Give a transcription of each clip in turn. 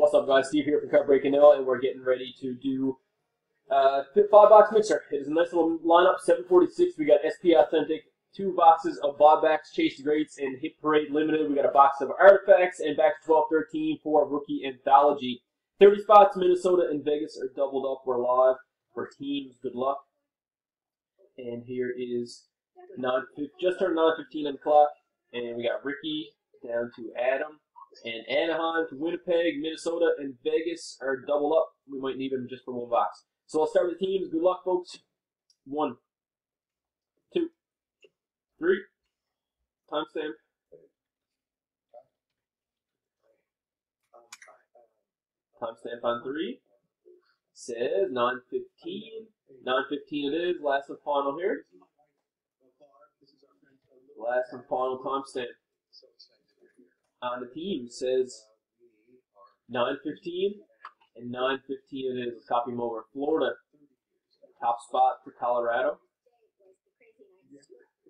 What's up, guys? Steve here from Card Breaking Ill, and we're getting ready to do 5-box mixer. It is a nice little lineup. 746. We got SP Authentic, 2 boxes of Buybacks, Chase the Greats, and Hit Parade Limited. We got a box of Artifacts, and back to 12-13 for Rookie Anthology. 30 spots. Minnesota and Vegas are doubled up. We're live for teams. Good luck. And here is just turned 9:15 on the clock, and we got Ricky down to Adam. And Anaheim to Winnipeg, Minnesota, and Vegas are double up. We might need them just for one box. So I'll start with the teams. Good luck, folks. 1, 2, 3. Timestamp. Timestamp on 3. Says 9:15. 9:15 it is. Last and final here. Last and final timestamp. On the team says 9:15 and 9:15 it is. Let's copy them over. Florida, top spot for Colorado.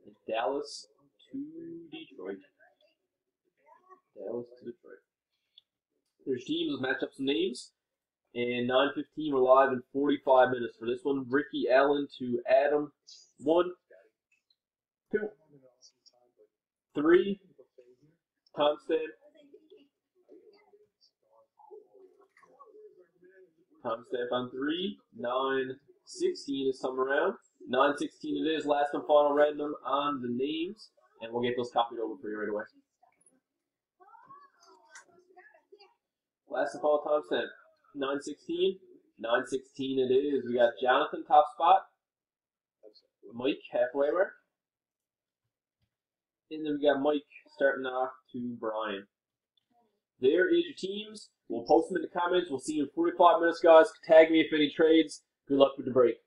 And Dallas to Detroit. Dallas to Detroit. There's teams. Let's match up some names. And 9:15 we're live in 45 minutes for this one. Ricky Allen to Adam. 1, 2, 3. Timestamp. Timestamp on 3. 9:16 is some around. 9:16 it is. Last and final random on the names. And we'll get those copied over for you right away. Last and final timestamp. 9:16. 9:16 it is. We got Jonathan, top spot. Mike, halfway mark. And then we got Mike starting off to Brian. There is your teams. We'll post them in the comments. We'll see you in 45 minutes, guys. Tag me if any trades. Good luck with the break.